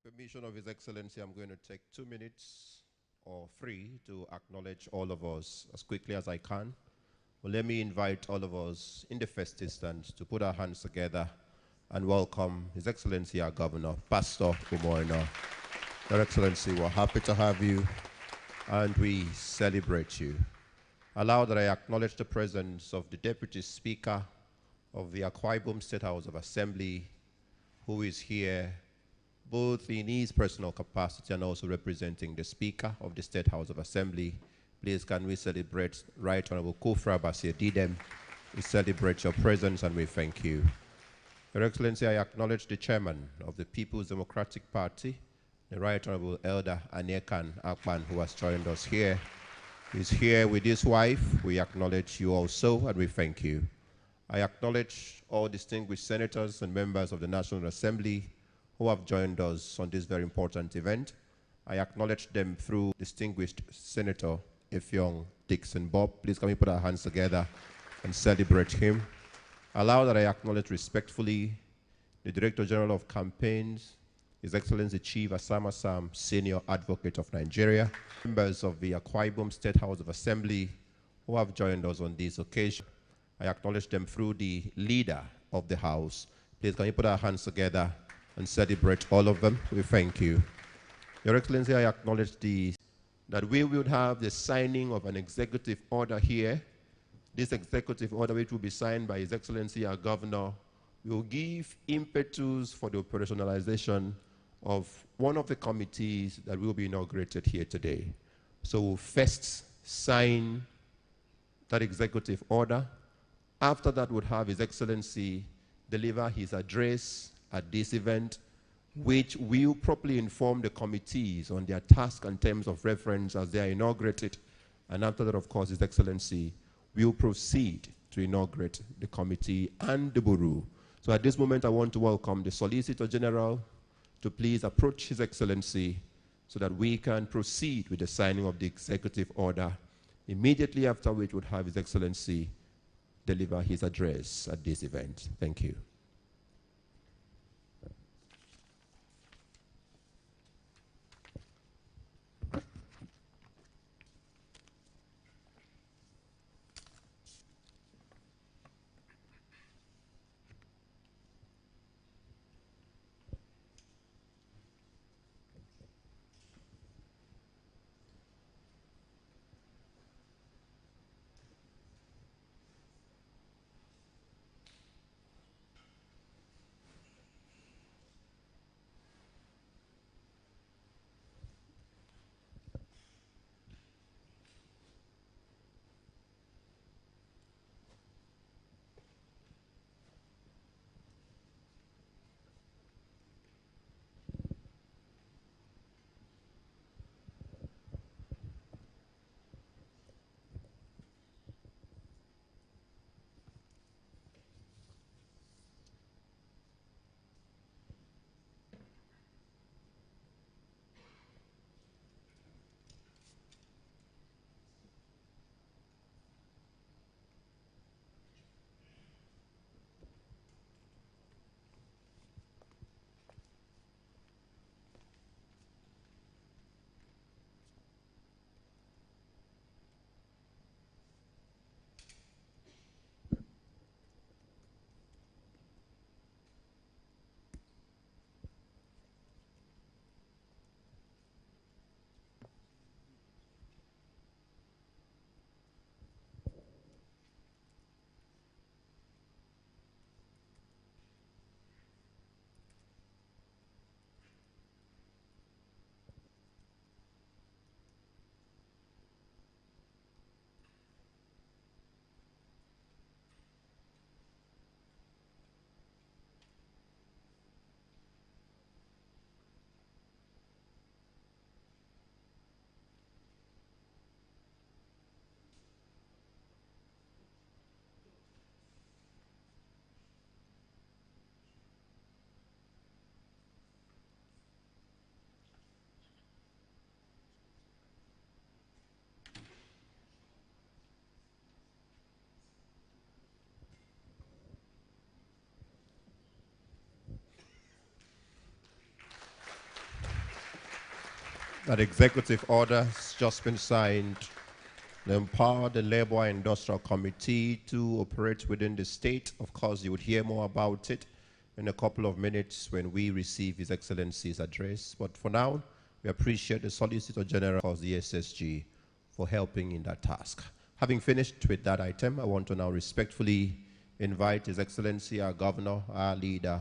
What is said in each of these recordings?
Permission of His Excellency, I'm going to take 2 minutes or 3 to acknowledge all of us as quickly as I can. Well, let me invite all of us in the first instance to put our hands together and welcome His Excellency, our Governor, Pastor Umo Eno. Your Excellency, we're happy to have you and we celebrate you. Allow that I acknowledge the presence of the Deputy Speaker of the Akwa Ibom State House of Assembly, who is here both in his personal capacity and also representing the Speaker of the State House of Assembly. Please can we celebrate Right Honorable Kufra Basir Didem. We celebrate your presence and we thank you. Your Excellency, I acknowledge the Chairman of the People's Democratic Party, the Right Honorable Elder Aniekan Akpan, who has joined us here. He's here with his wife. We acknowledge you also and we thank you. I acknowledge all distinguished senators and members of the National Assembly who have joined us on this very important event. I acknowledge them through distinguished Senator Effiong Dixon Bob. Please can we put our hands together and celebrate him. Allow that I acknowledge respectfully the Director General of Campaigns, His Excellency Chief Asama Sam, Senior Advocate of Nigeria, members of the Akwa Ibom State House of Assembly who have joined us on this occasion. I acknowledge them through the leader of the House. Please can we put our hands together and celebrate all of them. We thank you. Your Excellency, I acknowledge that we will have the signing of an executive order here. This executive order, which will be signed by His Excellency, our Governor, will give impetus for the operationalization of one of the committees that will be inaugurated here today. So we'll first sign that executive order. After that, we'll have His Excellency deliver his address at this event, which will properly inform the committees on their task and terms of reference as they are inaugurated. And after that, of course, His Excellency will proceed to inaugurate the committee and the Bureau. So at this moment, I want to welcome the Solicitor General to please approach His Excellency so that we can proceed with the signing of the executive order, immediately after which would have His Excellency deliver his address at this event. Thank you. That executive order has just been signed to empower the Labor and Industrial Committee to operate within the state. Of course, you would hear more about it in a couple of minutes when we receive His Excellency's address. But for now, we appreciate the Solicitor General of the SSG for helping in that task. Having finished with that item, I want to now respectfully invite His Excellency, our Governor, our leader,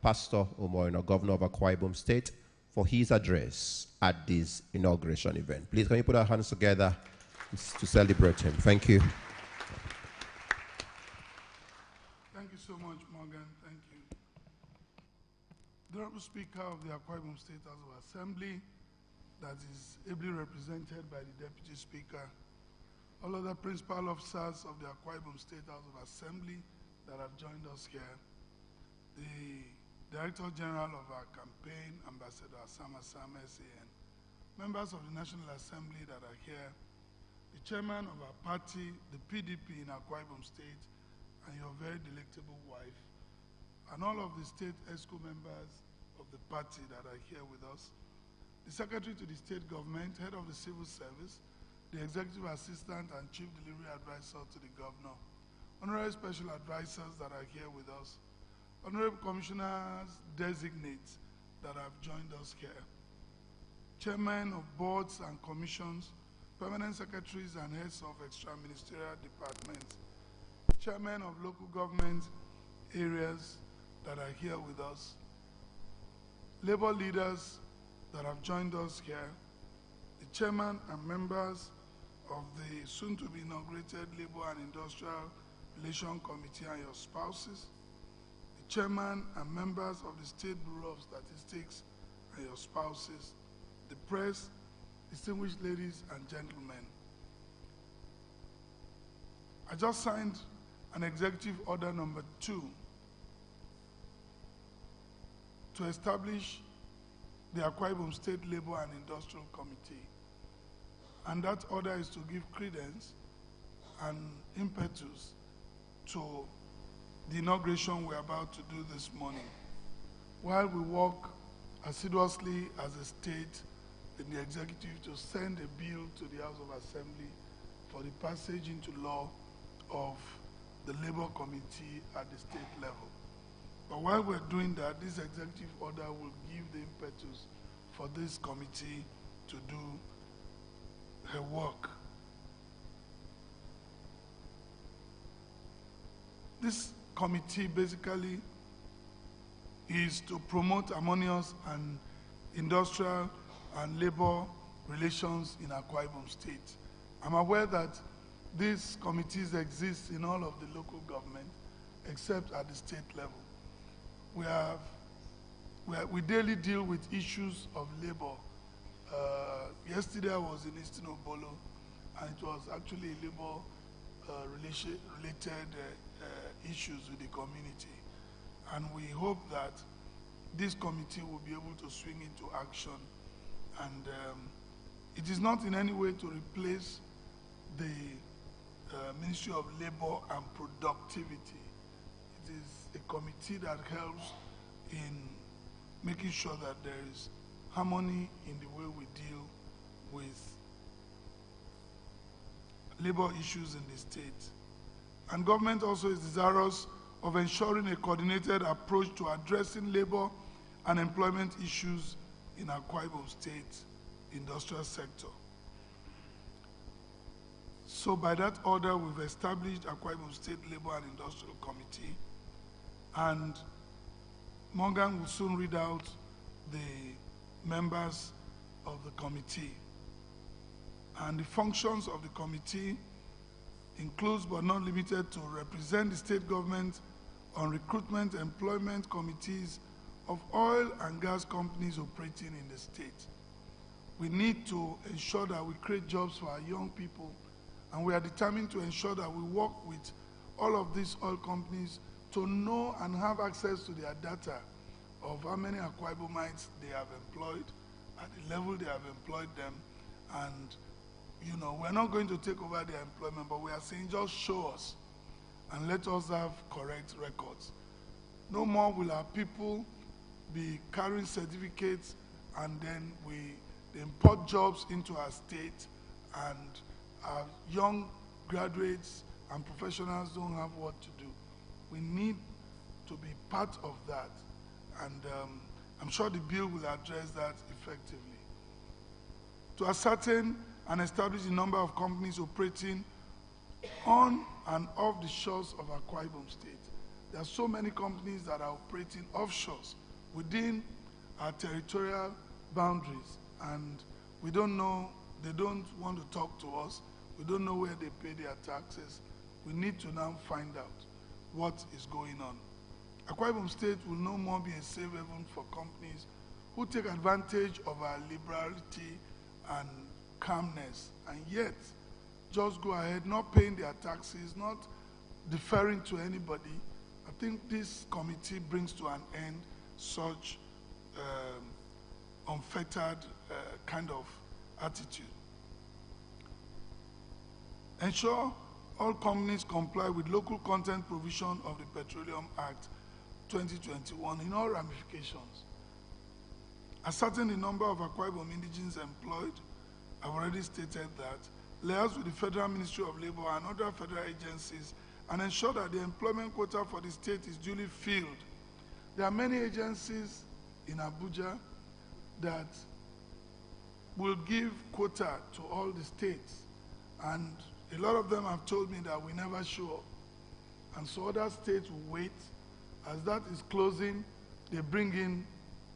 Pastor Umo Eno, Governor of Akwa Ibom State, for his address at this inauguration event. Please, can you put our hands together to celebrate him? Thank you. Thank you so much, Morgan. Thank you. The Honorable Speaker of the Akwa Ibom State House of Assembly, that is ably represented by the Deputy Speaker, all other principal officers of the Akwa Ibom State House of Assembly that have joined us here, the Director General of our campaign, Ambassador Asama Sam, SAN, members of the National Assembly that are here, the chairman of our party, the PDP in Akwa Ibom State, and your very delectable wife, and all of the state ESCO members of the party that are here with us, the Secretary to the State Government, Head of the Civil Service, the Executive Assistant and Chief Delivery Advisor to the Governor, Honorary Special Advisors that are here with us, Honorable Commissioners Designates that have joined us here, Chairmen of Boards and Commissions, Permanent Secretaries and Heads of Extra-Ministerial Departments, Chairmen of Local Government areas that are here with us, Labor leaders that have joined us here, the Chairman and members of the soon-to-be inaugurated Labor and Industrial Relations Committee and your spouses, Chairman and members of the State Bureau of Statistics and your spouses, the press, distinguished ladies and gentlemen. I just signed an executive order number 2 to establish the Akwa Ibom State Labor and Industrial Committee. And that order is to give credence and impetus to the inauguration we're about to do this morning. While we work assiduously as a state in the executive to send a bill to the House of Assembly for the passage into law of the Labor Committee at the state level. But while we're doing that, this executive order will give the impetus for this committee to do her work. This committee basically is to promote harmonious and industrial and labor relations in Akwa Ibom State. I'm aware that these committees exist in all of the local government except at the state level. We daily deal with issues of labor. Yesterday I was in Eastern Obolo, and it was actually labor related issues with the community. And we hope that this committee will be able to swing into action. And it is not in any way to replace the Ministry of Labor and Productivity. It is a committee that helps in making sure that there is harmony in the way we deal with labor issues in the state. And government also is desirous of ensuring a coordinated approach to addressing labor and employment issues in Akwa Ibom State industrial sector. So by that order, we've established Akwa Ibom State Labor and Industrial Committee, and Morgan will soon read out the members of the committee. And the functions of the committee includes but not limited to represent the state government on recruitment employment committees of oil and gas companies operating in the state. We need to ensure that we create jobs for our young people, and we are determined to ensure that we work with all of these oil companies to know and have access to their data of how many Akwa Ibomites they have employed, at the level they have employed them, and you know, we're not going to take over their employment, but we are saying just show us and let us have correct records. No more will our people be carrying certificates and then They import jobs into our state, and our young graduates and professionals don't have what to do. We need to be part of that, and I'm sure the bill will address that effectively. To ascertain and establish the number of companies operating on and off the shores of Akwa Ibom State. There are so many companies that are operating offshores within our territorial boundaries, and we don't know, they don't want to talk to us. We don't know where they pay their taxes. We need to now find out what is going on. Akwa Ibom State will no more be a safe haven for companies who take advantage of our liberality and calmness, and yet just go ahead, not paying their taxes, not deferring to anybody. I think this committee brings to an end such unfettered kind of attitude. Ensure all companies comply with local content provision of the Petroleum Act 2021 in all ramifications. Ascertain the number of Akwa Ibom indigenes employed. I've already stated that. Liaise with the Federal Ministry of Labor and other federal agencies and ensure that the employment quota for the state is duly filled. There are many agencies in Abuja that will give quota to all the states, and a lot of them have told me that we never show up. And so other states will wait. As that is closing, they bring in,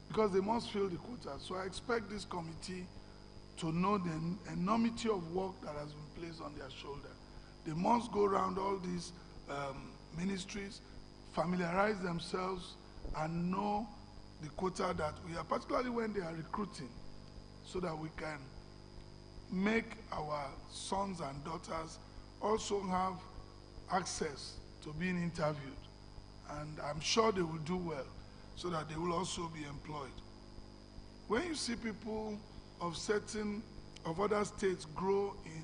because they must fill the quota. So I expect this committee to know the enormity of work that has been placed on their shoulder. They must go around all these ministries, familiarize themselves, and know the quota that we have, particularly when they are recruiting, so that we can make our sons and daughters also have access to being interviewed. And I'm sure they will do well, so that they will also be employed. When you see people of other states grow in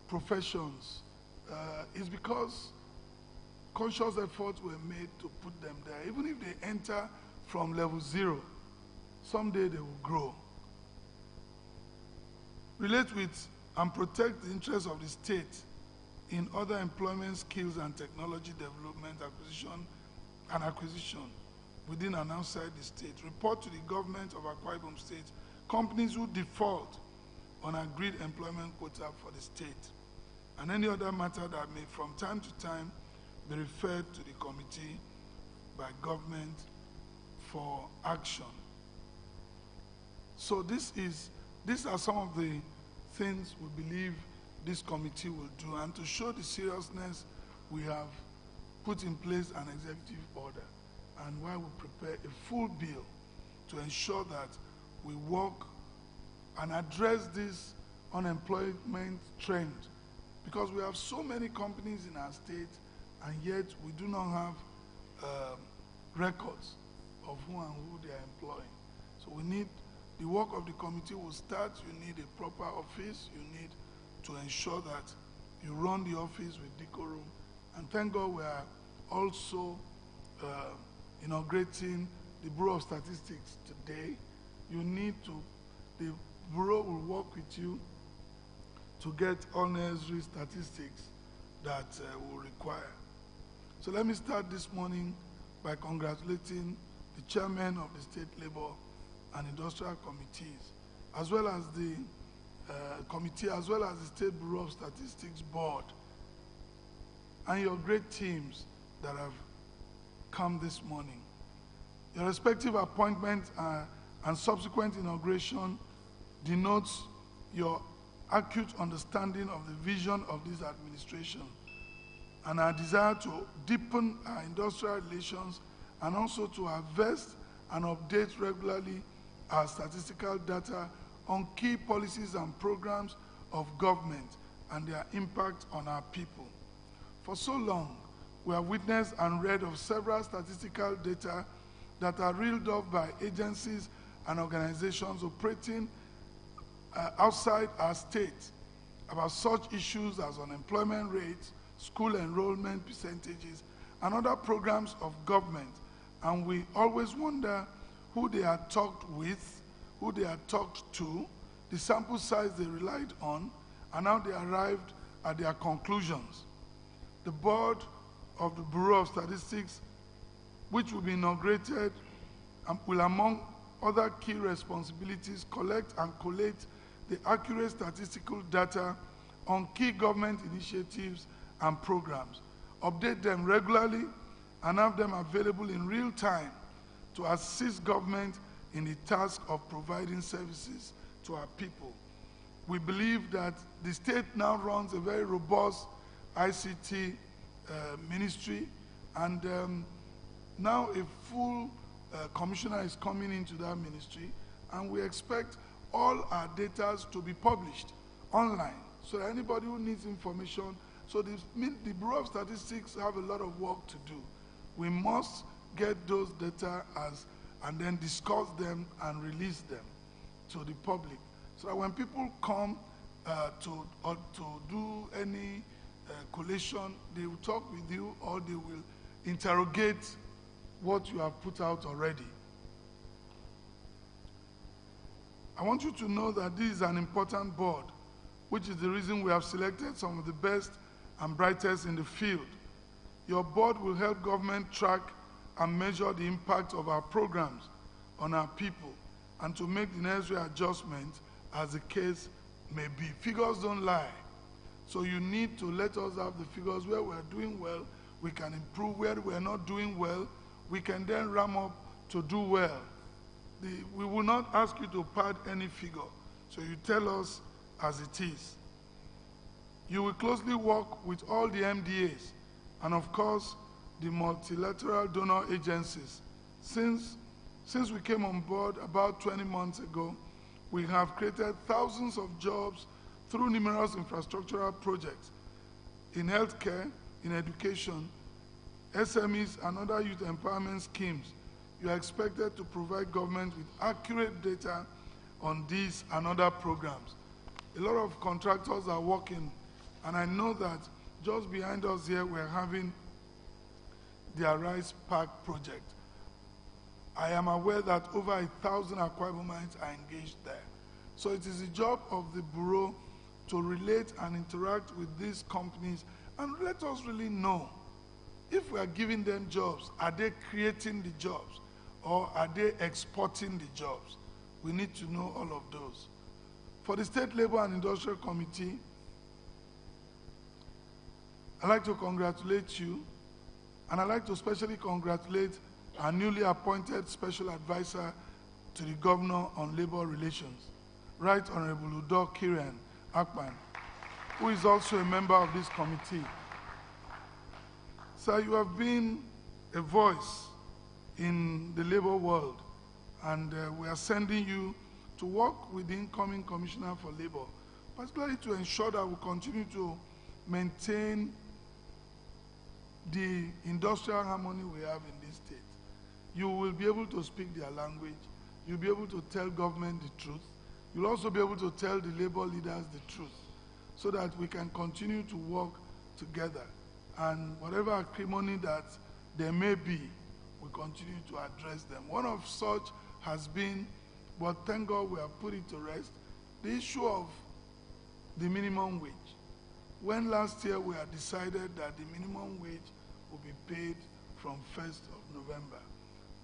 professions, it's because conscious efforts were made to put them there. Even if they enter from level 0, someday they will grow. Relate with and protect the interests of the state in other employment skills and technology development, acquisition within and outside the state. Report to the government of Akwa Ibom State companies who default on agreed employment quota for the state, and any other matter that may from time to time be referred to the committee by government for action. So these are some of the things we believe this committee will do, and to show the seriousness, we have put in place an executive order, and while we prepare a full bill to ensure that we work and address this unemployment trend, because we have so many companies in our state, and yet we do not have records of who and who they are employing. So we need, the work of the committee will start. You need a proper office. You need to ensure that you run the office with decorum. And thank God we are also inaugurating the Bureau of Statistics today. You need to, the Bureau will work with you to get all necessary statistics that will require. So let me start this morning by congratulating the chairman of the State Labor and Industrial Committees, as well as the committee, as well as the State Bureau of Statistics Board, and your great teams that have come this morning. Your respective appointments and subsequent inauguration denotes your acute understanding of the vision of this administration and our desire to deepen our industrial relations, and also to harvest and update regularly our statistical data on key policies and programs of government and their impact on our people. For so long, we have witnessed and read of several statistical data that are reeled off by agencies and organizations operating outside our state about such issues as unemployment rates, school enrollment percentages, and other programs of government. And we always wonder who they are talked with, who they had talked to, the sample size they relied on, and how they arrived at their conclusions. The board of the Bureau of Statistics, which will be inaugurated, will, among other key responsibilities, collect and collate the accurate statistical data on key government initiatives and programs, update them regularly, and have them available in real time to assist government in the task of providing services to our people. We believe that the state now runs a very robust ICT ministry, and now a full commissioner is coming into that ministry, and we expect all our data to be published online so that anybody who needs information, so the Bureau of Statistics have a lot of work to do. We must get those data and then discuss them and release them to the public, so that when people come to do any collation, they will talk with you, or they will interrogate what you have put out already. I want you to know that this is an important board, which is the reason we have selected some of the best and brightest in the field. Your board will help government track and measure the impact of our programs on our people, and to make the necessary adjustments as the case may be. Figures don't lie. So you need to let us have the figures. Where we're doing well, we can improve. Where we're not doing well, we can then ram up to do well. We will not ask you to pad any figure, so you tell us as it is. You will closely work with all the MDAs and, of course, the multilateral donor agencies. Since we came on board about 20 months ago, we have created thousands of jobs through numerous infrastructural projects in healthcare, in education, SMEs, and other youth empowerment schemes. You are expected to provide government with accurate data on these and other programs. A lot of contractors are working, and I know that just behind us here we're having the Arise Park project. I am aware that over 1,000 Akwa Ibomites are engaged there. So it is the job of the Bureau to relate and interact with these companies and let us really know if we are giving them jobs, are they creating the jobs or are they exporting the jobs? We need to know all of those. For the State Labor and Industrial Committee, I'd like to congratulate you, and I'd like to especially congratulate our newly appointed Special Advisor to the Governor on Labor Relations, Right Honorable Udo Kiran Akpan, who is also a member of this committee. Sir, you have been a voice in the labor world, and we are sending you to work with the incoming Commissioner for Labor, particularly to ensure that we continue to maintain the industrial harmony we have in this state. You will be able to speak their language. You'll be able to tell government the truth. You'll also be able to tell the labor leaders the truth, so that we can continue to work together. And whatever acrimony that there may be, we continue to address them. One of such has been, but thank God we have put it to rest, the issue of the minimum wage. When last year we had decided that the minimum wage will be paid from 1st of November,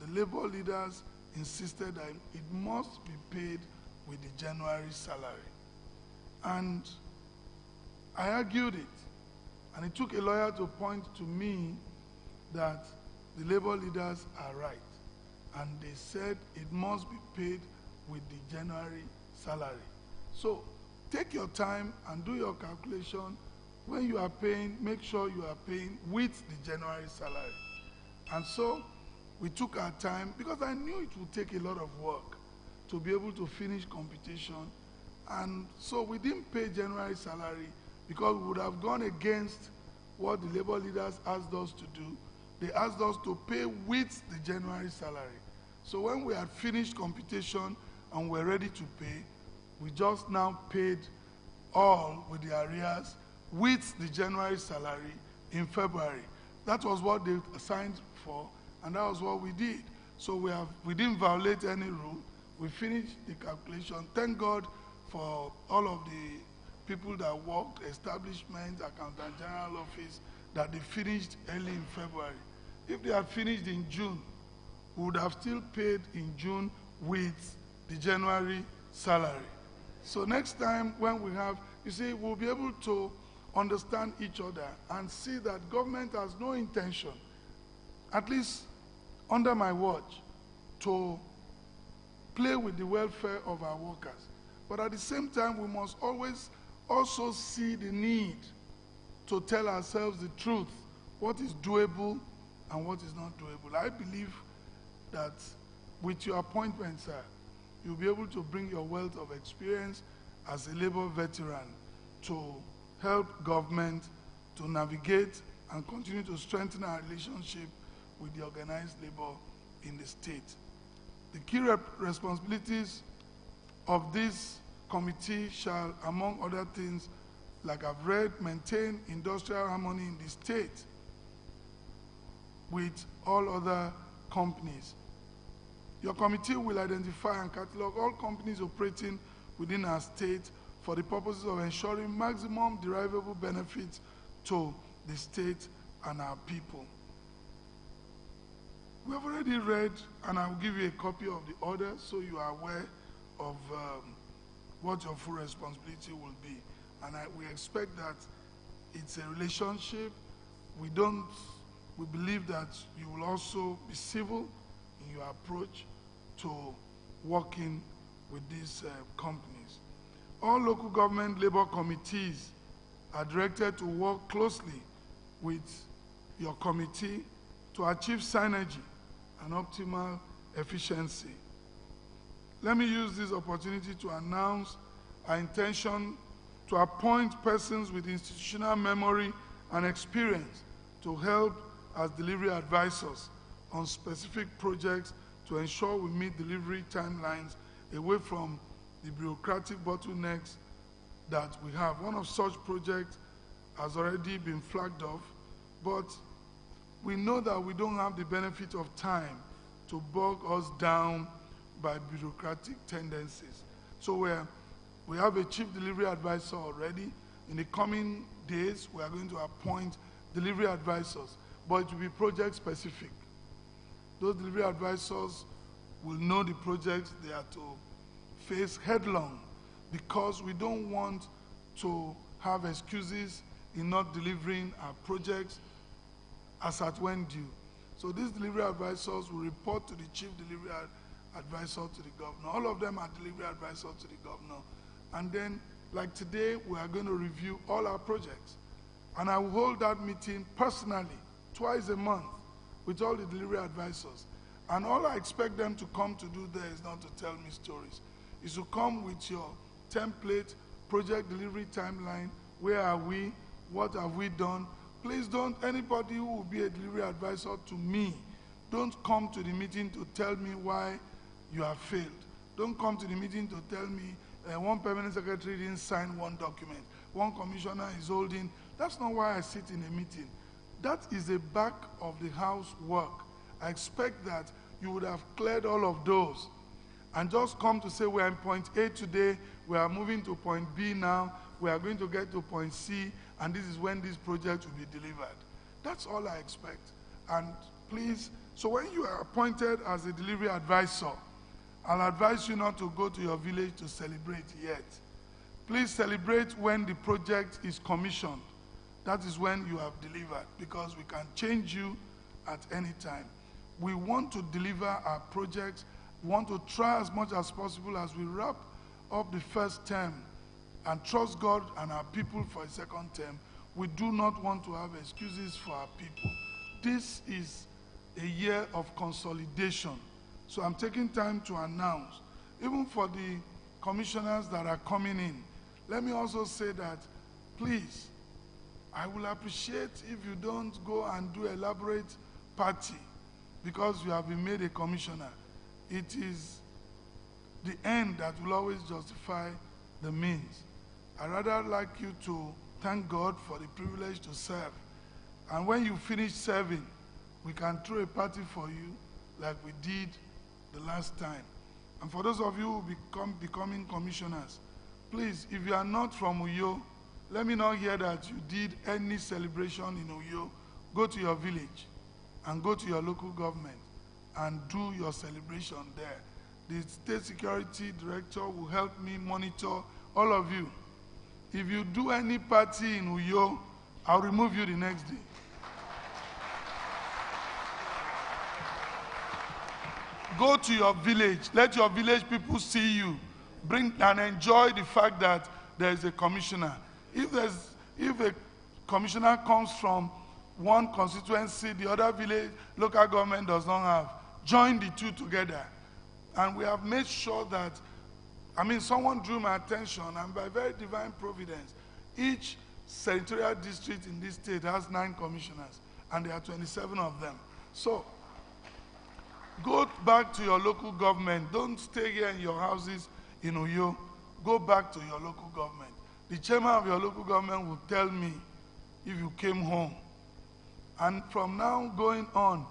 the labor leaders insisted that it must be paid with the January salary. And I argued it. And it took a lawyer to point to me that the labor leaders are right. And they said it must be paid with the January salary. So take your time and do your calculation. When you are paying, make sure you are paying with the January salary. And so we took our time, because I knew it would take a lot of work to be able to finish computation. And so we didn't pay January salary, because we would have gone against what the labor leaders asked us to do. They asked us to pay with the January salary. So when we had finished computation and were ready to pay, we just now paid all with the arrears with the January salary in February. That was what they signed for, and that was what we did. So we didn't violate any rule. We finished the calculation. Thank God for all of the people that worked, establishment, accountant general office, that they finished early in February. If they had finished in June, we would have still paid in June with the January salary. So next time when we have, you see, we'll be able to understand each other and see that government has no intention, at least under my watch, to play with the welfare of our workers. But at the same time, we must always also see the need to tell ourselves the truth, what is doable and what is not doable. I believe that with your appointment, sir, you'll be able to bring your wealth of experience as a labor veteran to help government to navigate and continue to strengthen our relationship with the organized labor in the state. The key responsibilities of this committee shall, among other things, like I've read, maintain industrial harmony in the state with all other companies. Your committee will identify and catalog all companies operating within our state for the purposes of ensuring maximum derivable benefits to the state and our people. We have already read, and I will give you a copy of the order so you are aware of what your full responsibility will be. And we expect that it's a relationship. We believe that you will also be civil in your approach to working with these companies. All local government labor committees are directed to work closely with your committee to achieve synergy and optimal efficiency. Let me use this opportunity to announce our intention to appoint persons with institutional memory and experience to help as delivery advisors on specific projects to ensure we meet delivery timelines away from the bureaucratic bottlenecks that we have. One of such projects has already been flagged off, but we know that we don't have the benefit of time to bog us down by bureaucratic tendencies. So we have a chief delivery advisor already. In the coming days, we are going to appoint delivery advisors, but it will be project specific. Those delivery advisors will know the projects they are to face headlong, because we don't want to have excuses in not delivering our projects as at when due. So these delivery advisors will report to the chief delivery advisor to the governor. All of them are delivery advisors to the governor. And then, like today, we are going to review all our projects. And I will hold that meeting personally, twice a month, with all the delivery advisors. And all I expect them to come to do there is not to tell me stories. Is to come with your template, project delivery timeline, where are we, what have we done. Please don't, anybody who will be a delivery advisor to me, don't come to the meeting to tell me why you have failed. Don't come to the meeting to tell me one permanent secretary didn't sign one document, one commissioner is holding. That's not why I sit in a meeting. That is the back of the house work. I expect that you would have cleared all of those and just come to say we are in point A today, we are moving to point B now, we are going to get to point C, and this is when this project will be delivered. That's all I expect. And please, so when you are appointed as a delivery advisor, I'll advise you not to go to your village to celebrate yet. Please celebrate when the project is commissioned. That is when you have delivered, because we can change you at any time. We want to deliver our projects. We want to try as much as possible as we wrap up the first term and trust God and our people for a second term. We do not want to have excuses for our people. This is a year of consolidation. So I'm taking time to announce, even for the commissioners that are coming in, let me also say that, please, I will appreciate if you don't go and do elaborate party because you have been made a commissioner. It is the end that will always justify the means. I'd rather like you to thank God for the privilege to serve. And when you finish serving, we can throw a party for you like we did the last time. And for those of you who becoming commissioners, please, if you are not from Uyo, let me not hear that you did any celebration in Uyo. Go to your village and go to your local government and do your celebration there. The State Security Director will help me monitor all of you. If you do any party in Uyo, I'll remove you the next day. Go to your village. Let your village people see you. Bring and enjoy the fact that there is a commissioner. If a commissioner comes from one constituency, the other village, local government does not have, join the two together. And we have made sure that, someone drew my attention, and by very divine providence, each senatorial district in this state has 9 commissioners, and there are 27 of them. So, go back to your local government. Don't stay here in your houses in Uyo. Go back to your local government. The chairman of your local government will tell me if you came home. And from now going on,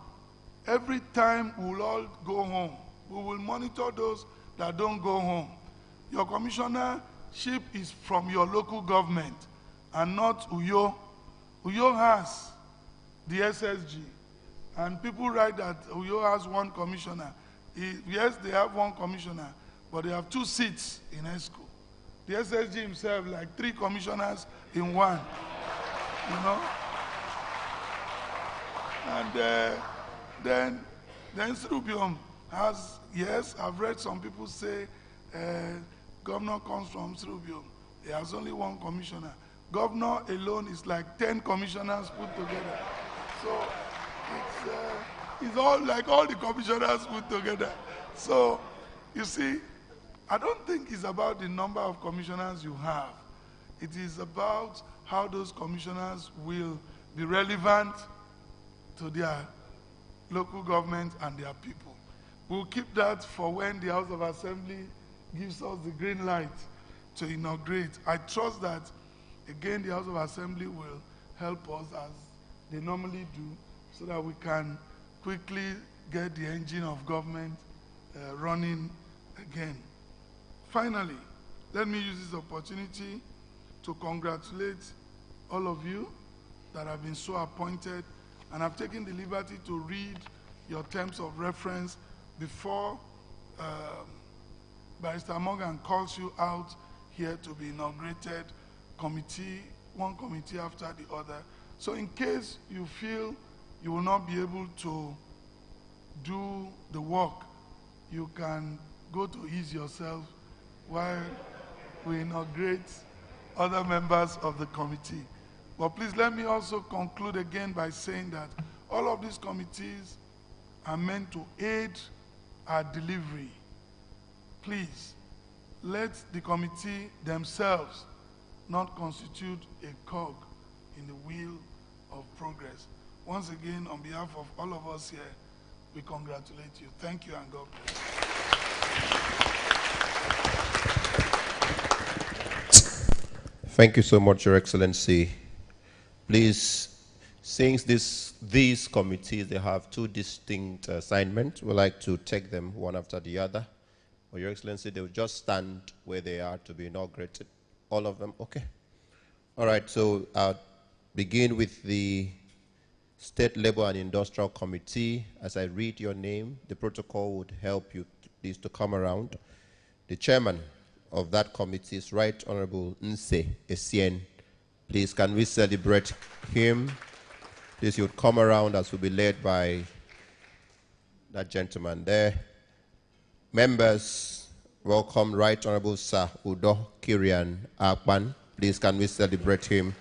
every time we'll all go home. We will monitor those that don't go home. Your commissionership is from your local government and not Uyo. Uyo has the SSG. And people write that Uyo has 1 commissioner. Yes, they have 1 commissioner, but they have 2 seats in ESCO. The SSG himself, like 3 commissioners in 1, you know. And then Srubium has, yes, I've read some people say governor comes from Srubium. He has only 1 commissioner. Governor alone is like 10 commissioners put together. So it's all like all the commissioners put together. So, you see, I don't think it's about the number of commissioners you have. It is about how those commissioners will be relevant to their local government and their people. We'll keep that for when the House of Assembly gives us the green light to inaugurate. I trust that, again, the House of Assembly will help us as they normally do, so that we can quickly get the engine of government running again. Finally, let me use this opportunity to congratulate all of you that have been so appointed, and I've taken the liberty to read your terms of reference before Barrister Morgan calls you out here to be inaugurated, one committee after the other. So in case you feel you will not be able to do the work, you can go to ease yourself while we inaugurate other members of the committee. But please let me also conclude again by saying that all of these committees are meant to aid our delivery. Please, let the committee themselves not constitute a cog in the wheel of progress. Once again, on behalf of all of us here, we congratulate you. Thank you and God bless. Thank you so much, Your Excellency. Please, since these committees, they have 2 distinct assignments, we'd like to take them one after the other. For Your Excellency, they will just stand where they are to be inaugurated. All of them, okay. All right, so I'll begin with the State Labor and Industrial Committee. As I read your name, the protocol would help you please to come around. The chairman of that committee is Right Honorable Nse Essien. Please, can we celebrate him? Please, you would come around as will be led by that gentleman there. Members, welcome Right Honorable Sir Udo Kirian Akpan. Please, can we celebrate him,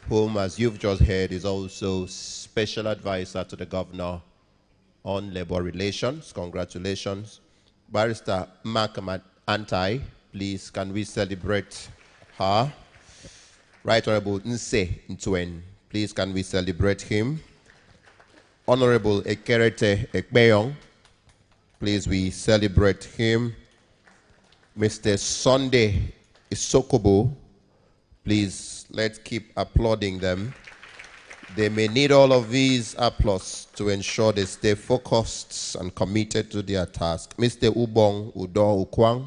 whom, as you've just heard, is also Special Advisor to the Governor on Labor Relations. Congratulations. Barrister Mark Antai, please, can we celebrate her? Right Honorable Nse Ntwen, please, can we celebrate him? Honorable Ekerete Ekbeyong, please, we celebrate him. Mr. Sunday Isokobo, please, let's keep applauding them. They may need all of these applause to ensure they stay focused and committed to their task. Mr. Ubong Udo Ukwang,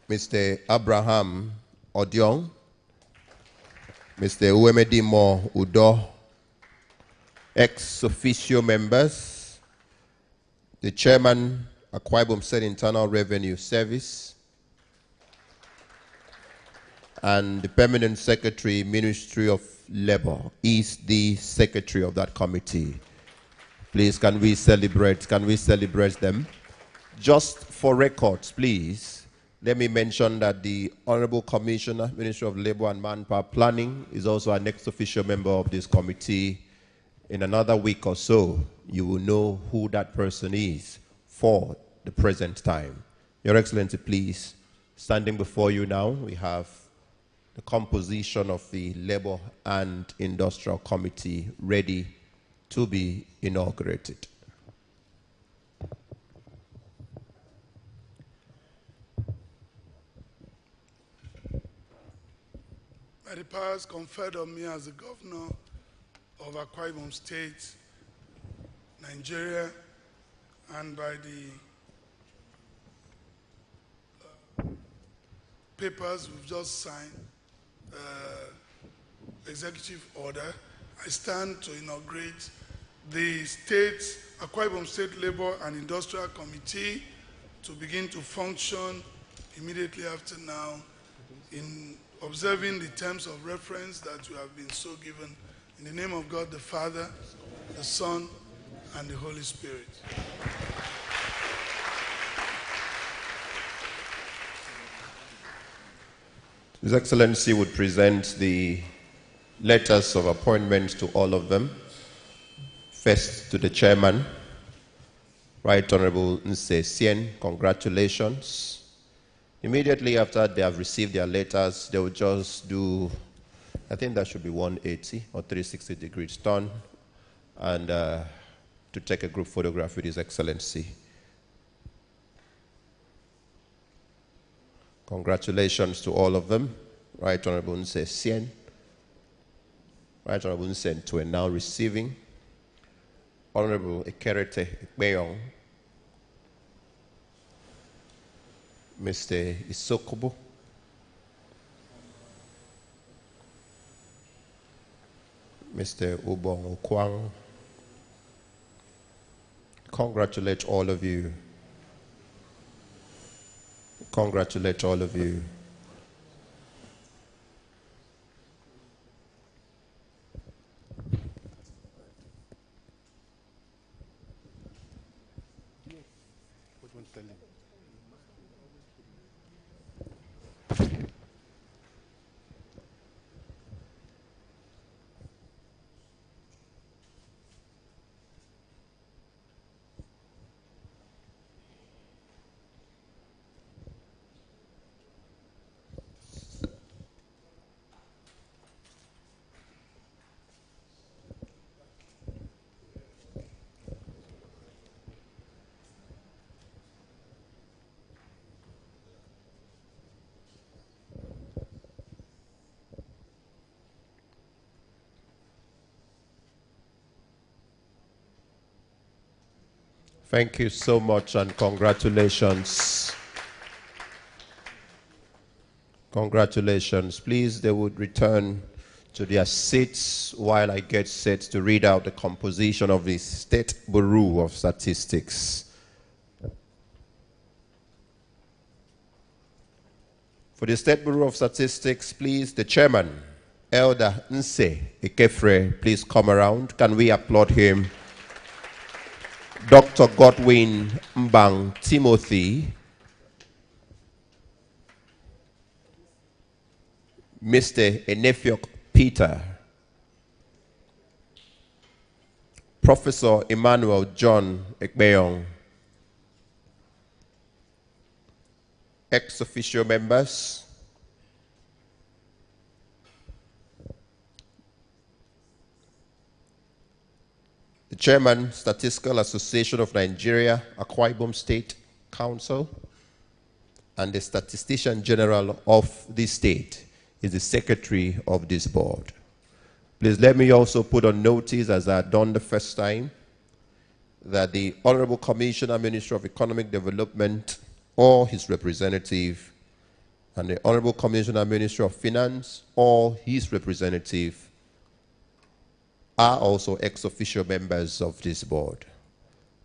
Mr. Abraham Odiong, Mr. Uemedimo Udo, ex officio members, the chairman, Akwa Ibom State Internal Revenue Service, and the permanent secretary, Ministry of Labor, is the secretary of that committee. Please, can we celebrate them? Just for records, please, let me mention that the Honorable Commissioner, Ministry of Labor and Manpower Planning, is also an ex-official member of this committee. In another week or so, you will know who that person is for the present time. Your Excellency, please, standing before you now, we have the composition of the Labor and Industrial Committee ready to be inaugurated. By the powers conferred on me as the governor of Akwa Ibom State, Nigeria, and by the papers we've just signed, executive order, I stand to inaugurate the Akwa Ibom State Labor and Industrial Committee to begin to function immediately after now in observing the terms of reference that you have been so given. In the name of God the Father, the Son, and the Holy Spirit. His Excellency would present the letters of appointment to all of them. First to the chairman, Right Honorable Nse Sien, congratulations. Immediately after they have received their letters, they will just do, I think that should be 180 or 360 degrees turn, and to take a group photograph with His Excellency. Congratulations to all of them. Right Honorable Nse Sien, Right Honorable Nse Ntwe now receiving, Honorable Ekerete Ikpeyong, Mr. Isokobo, Mr. Ubong Ukwang. Congratulate all of you. Congratulate all of you. Thank you so much and congratulations. Congratulations. Please, they would return to their seats while I get set to read out the composition of the State Bureau of Statistics. For the State Bureau of Statistics, please, the chairman, Elder Nse Ikefre, please come around. Can we applaud him? Dr. Godwin Mbang Timothy, Mr. Enefiok Peter, Professor Emmanuel John Ekbeyong, ex-officio members, the Chairman, Statistical Association of Nigeria, Akwa Ibom State Council, and the Statistician General of the state, is the secretary of this board. Please let me also put on notice, as I had done the first time, that the Honorable Commissioner, Minister of Economic Development, or his representative, and the Honorable Commissioner, Minister of Finance, or his representative, are also ex-officio members of this board.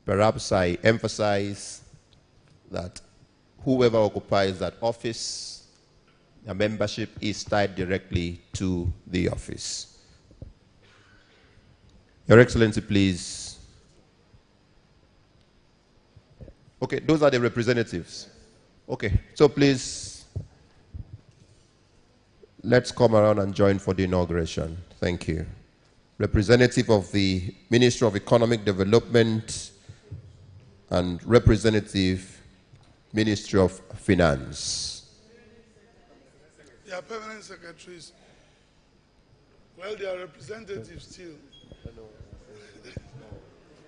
Perhaps I emphasize that whoever occupies that office, the membership is tied directly to the office. Your Excellency, please. Okay, those are the representatives. Okay, so please, let's come around and join for the inauguration. Thank you. Representative of the Ministry of Economic Development and representative Ministry of Finance. They are permanent secretaries. Well, they are representatives still.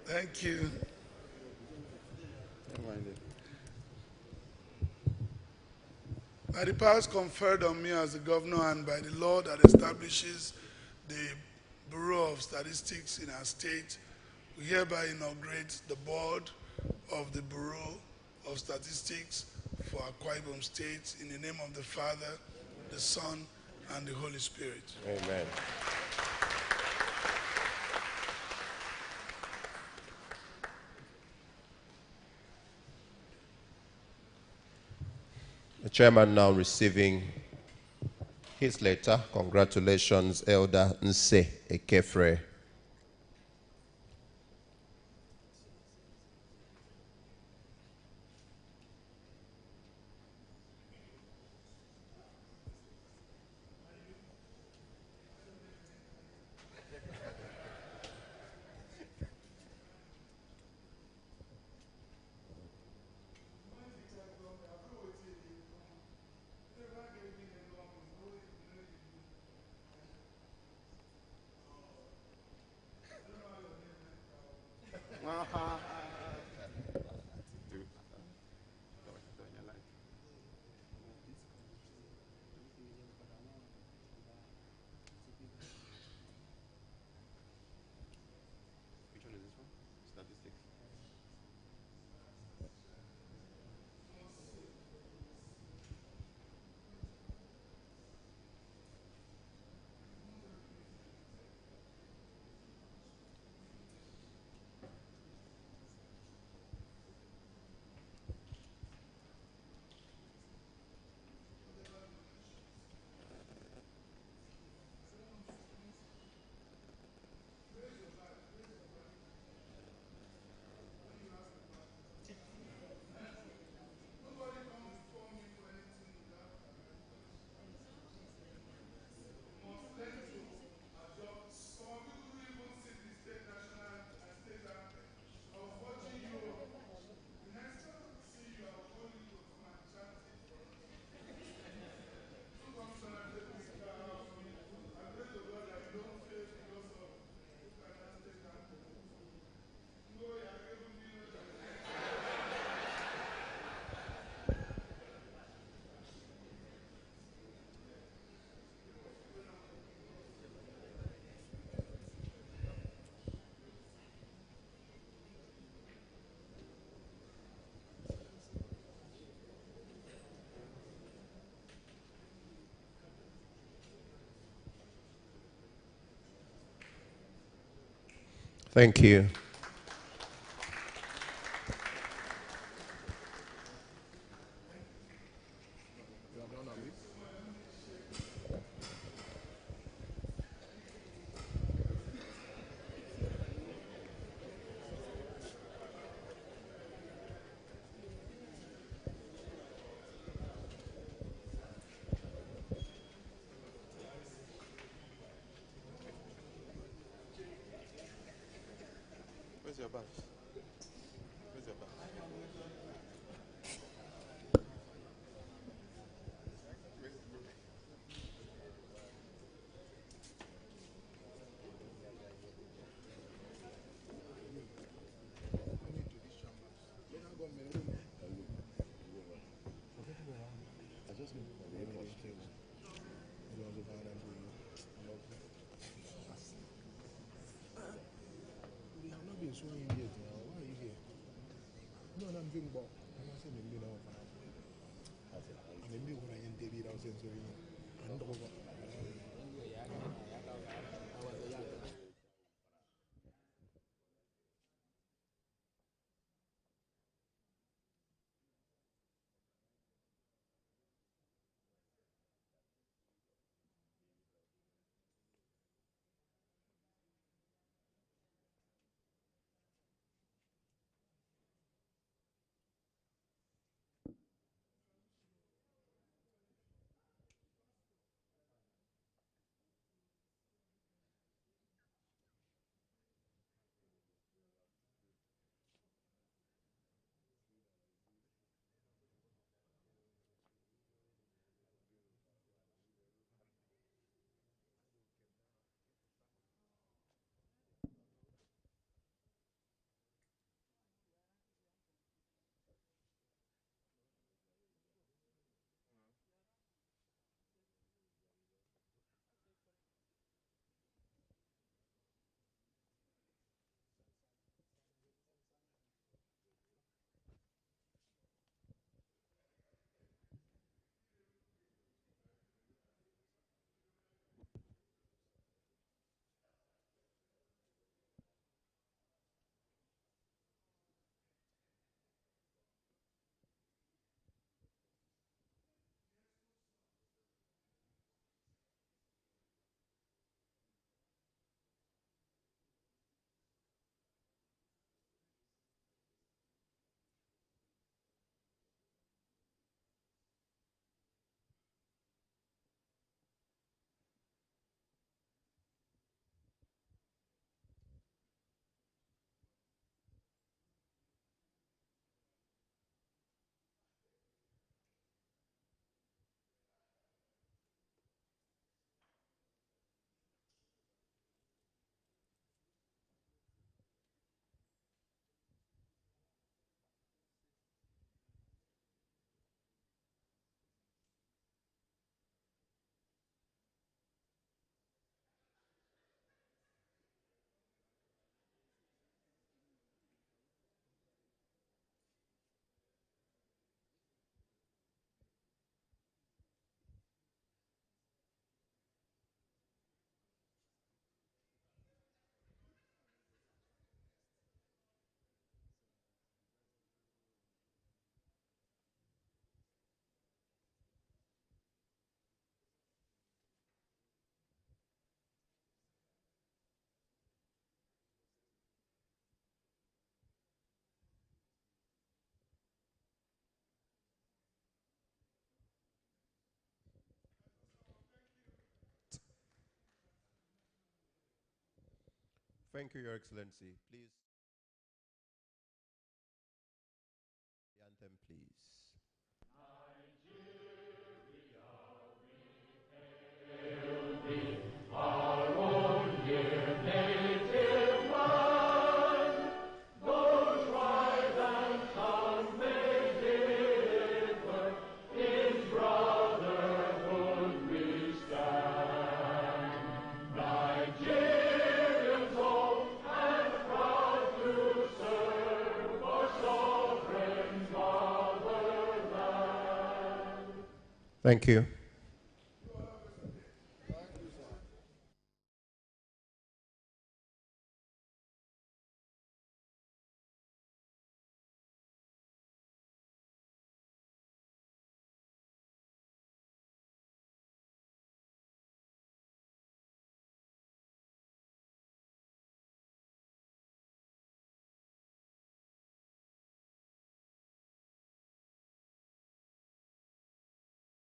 Thank you. By the powers conferred on me as the governor and by the law that establishes the Bureau of Statistics in our state, we hereby inaugurate the board of the Bureau of Statistics for Akwa Ibom State in the name of the Father, the Son, and the Holy Spirit. Amen. The chairman now receiving his letter. Congratulations, Elder Nse Ekefre. Thank you. Where's your badge? Where's your badge? Thank you, Your Excellency. Please, the anthem, please. Thank you.